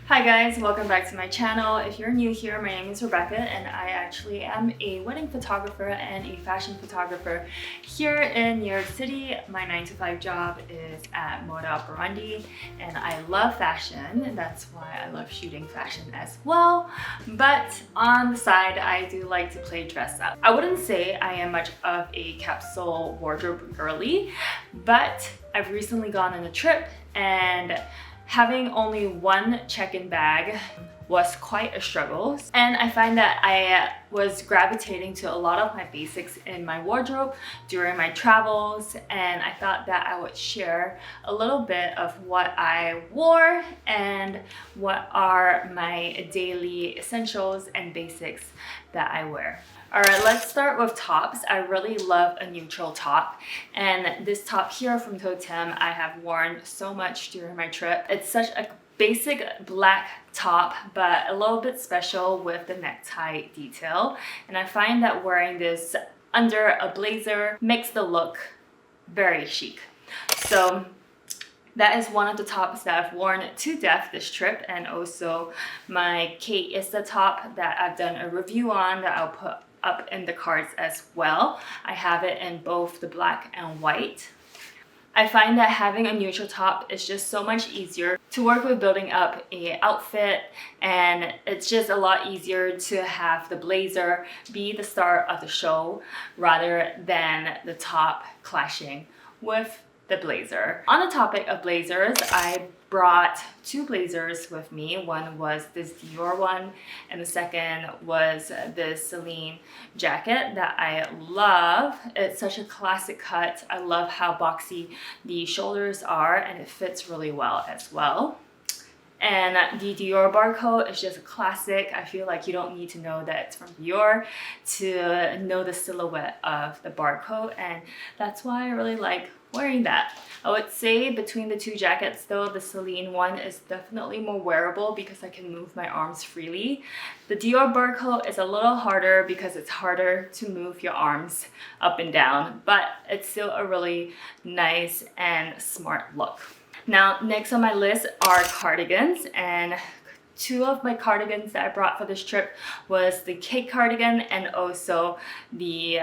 Hi guys, welcome back to my channel. If you're new here, my name is Rebecca and I actually am a wedding photographer and a fashion photographer here in New York City. My 9-to-5 job is at Moda Operandi and I love fashion. That's why I love shooting fashion as well. But on the side, I do like to play dress up. I wouldn't say I am much of a capsule wardrobe girly, but I've recently gone on a trip and having only one check-in bag was quite a struggle. And I find that I was gravitating to a lot of my basics in my wardrobe during my travels, and I thought that I would share a little bit of what I wore and what are my daily essentials and basics that I wear. Alright, let's start with tops. I really love a neutral top, and this top here from Totem I have worn so much during my trip. It's such a basic black top, but a little bit special with the necktie detail, and I find that wearing this under a blazer makes the look very chic. So that is one of the tops that I've worn to death this trip, and also my Kate Ista top that I've done a review on that I'll put up in the cards as well. I have it in both the black and white. I find that having a neutral top is just so much easier to work with building up a outfit, and it's just a lot easier to have the blazer be the star of the show rather than the top clashing with the blazer. On the topic of blazers, I brought two blazers with me. One was this Dior one, and the second was this Celine jacket that I love. It's such a classic cut. I love how boxy the shoulders are, and it fits really well as well. And the Dior barcode is just a classic. I feel like you don't need to know that it's from Dior to know the silhouette of the barcode, and that's why I really like wearing that. I would say between the two jackets though, the Celine one is definitely more wearable because I can move my arms freely. The Dior barcode is a little harder because it's harder to move your arms up and down, but it's still a really nice and smart look. Now, next on my list are cardigans, and two of my cardigans that I brought for this trip was the Kate cardigan and also the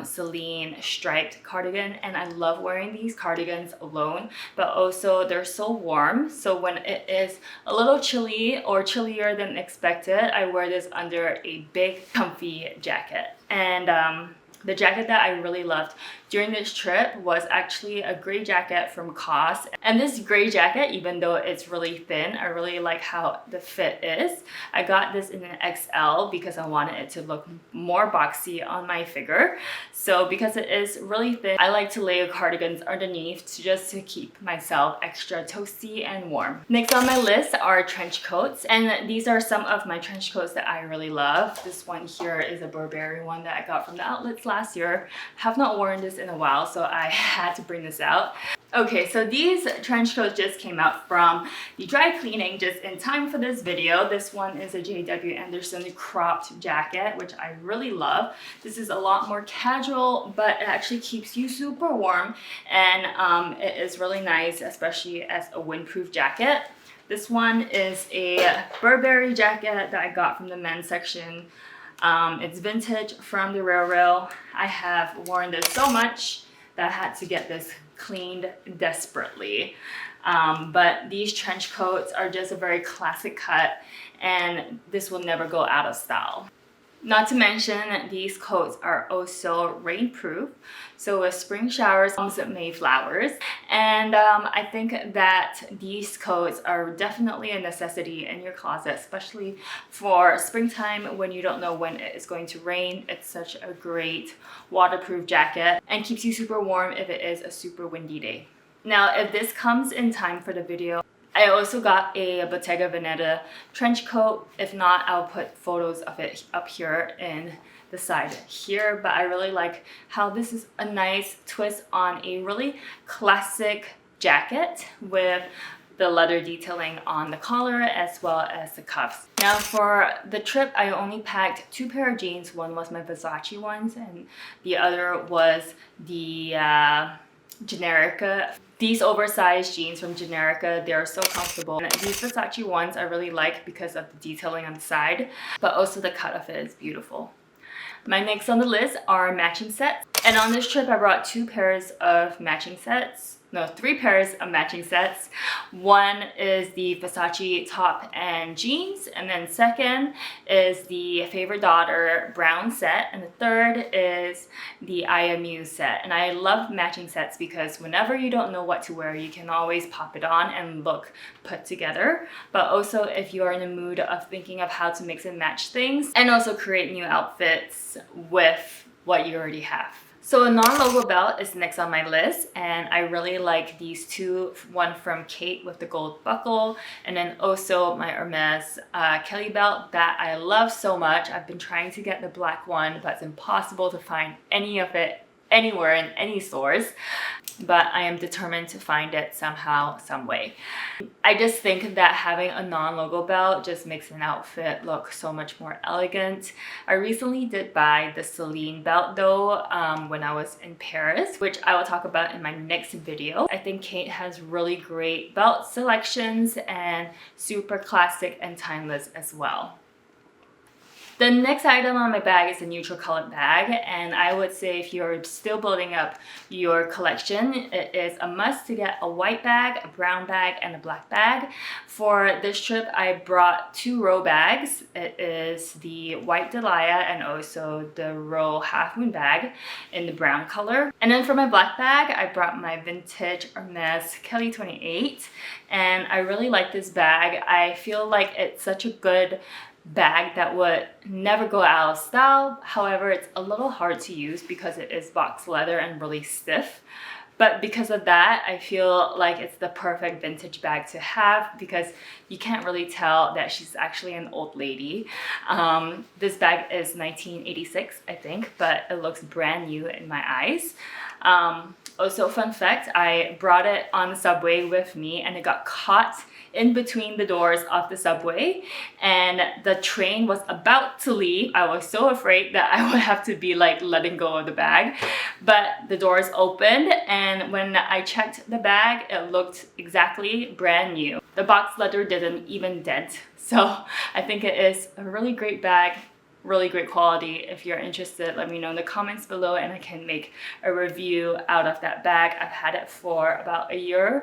Celine striped cardigan. And I love wearing these cardigans alone, but also they're so warm. So when it is a little chilly or chillier than expected, I wear this under a big comfy jacket. And the jacket that I really loved during this trip was actually a gray jacket from COS. And this gray jacket, even though it's really thin, I really like how the fit is. I got this in an XL because I wanted it to look more boxy on my figure. So because it is really thin, I like to layer cardigans underneath just to keep myself extra toasty and warm. Next on my list are trench coats, and these are some of my trench coats that I really love. This one here is a Burberry one that I got from the outlets last year. Have not worn this in a while, so I had to bring this out. Okay, so these trench coats just came out from the dry cleaning just in time for this video. This one is a J.W. Anderson cropped jacket, which I really love. This is a lot more casual, but it actually keeps you super warm, and it is really nice, especially as a windproof jacket. This one is a Burberry jacket that I got from the men's section. It's vintage from the Rail. I have worn this so much that I had to get this cleaned desperately. But these trench coats are just a very classic cut, and this will never go out of style. Not to mention, these coats are also rainproof, so with spring showers comes Mayflowers. And I think that these coats are definitely a necessity in your closet, especially for springtime when you don't know when it is going to rain. It's such a great waterproof jacket and keeps you super warm if it is a super windy day. Now, if this comes in time for the video, I also got a Bottega Veneta trench coat. If not, I'll put photos of it up here in the side here. But I really like how this is a nice twist on a really classic jacket with the leather detailing on the collar as well as the cuffs. Now for the trip, I only packed two pair of jeans. One was my Versace ones, and the other was the Generica These oversized jeans from Generica, they're so comfortable. And these Versace ones I really like because of the detailing on the side, but also the cut of it is beautiful. My next on the list are matching sets. And on this trip, I brought 2 pairs of matching sets. No, 3 pairs of matching sets. One is the Versace top and jeans, and then second is the Favorite Daughter brown set, and the third is the IMU set. And I love matching sets because whenever you don't know what to wear, you can always pop it on and look put together. But also if you're in the mood of thinking of how to mix and match things and also create new outfits with what you already have. So a non-logo belt is next on my list, and I really like these 2, one from Kate with the gold buckle, and then also my Hermes Kelly belt that I love so much. I've been trying to get the black one, but it's impossible to find any of it anywhere in any stores, but I am determined to find it somehow, some way. I just think that having a non-logo belt just makes an outfit look so much more elegant. I recently did buy the Celine belt though when I was in Paris, which I will talk about in my next video. I think Kate has really great belt selections and super classic and timeless as well. The next item on my bag is a neutral colored bag, and I would say if you're still building up your collection, it is a must to get a white bag, a brown bag, and a black bag. For this trip, I brought 2 Row bags. It is the white Delia and also the Row Half Moon bag in the brown color. And then for my black bag, I brought my vintage Hermes Kelly 28, and I really like this bag. I feel like it's such a good bag that would never go out of style. However, it's a little hard to use because it is box leather and really stiff. But because of that, I feel like it's the perfect vintage bag to have because you can't really tell that she's actually an old lady. This bag is 1986, I think, but it looks brand new in my eyes. Also, fun fact, I brought it on the subway with me and it got caught in between the doors of the subway, and the train was about to leave. I was so afraid that I would have to be like letting go of the bag, but the doors opened, and when I checked the bag, it looked exactly brand new. The box leather didn't even dent, so I think it is a really great bag. Really great quality. If you're interested, let me know in the comments below and I can make a review out of that bag. I've had it for about 1.5 years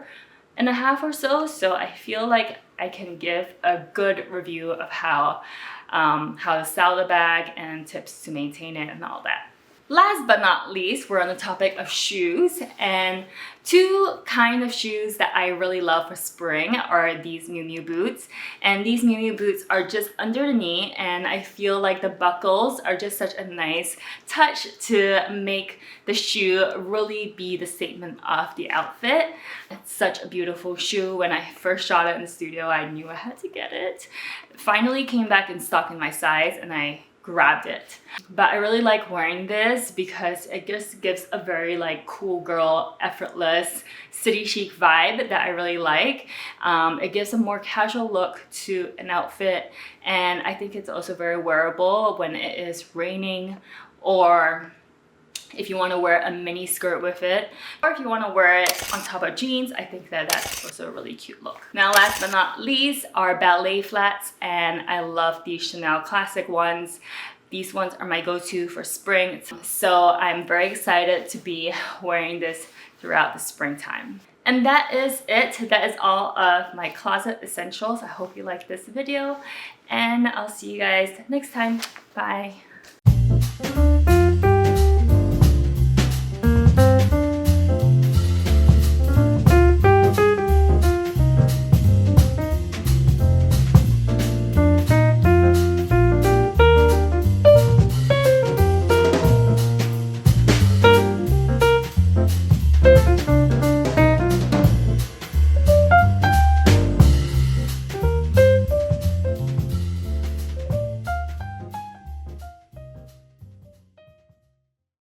or so I feel like I can give a good review of how to style the bag and tips to maintain it and all that. Last but not least, we're on the topic of shoes, and 2 kind of shoes that I really love for spring are these Miu Miu boots. And these Miu Miu boots are just under the knee, and I feel like the buckles are just such a nice touch to make the shoe really be the statement of the outfit. It's such a beautiful shoe. When I first shot it in the studio, I knew I had to get it. It finally came back in stock in my size and I grabbed it. But I really like wearing this because it just gives a very like cool girl, effortless, city chic vibe that I really like. It gives a more casual look to an outfit, and I think it's also very wearable when it is raining, or if you want to wear a mini skirt with it, or if you want to wear it on top of jeans. I think that that's also a really cute look. Now last but not least are ballet flats, and I love these Chanel classic ones. These ones are my go-to for spring, so I'm very excited to be wearing this throughout the springtime. And that is it. That is all of my closet essentials. I hope you liked this video, and I'll see you guys next time. Bye.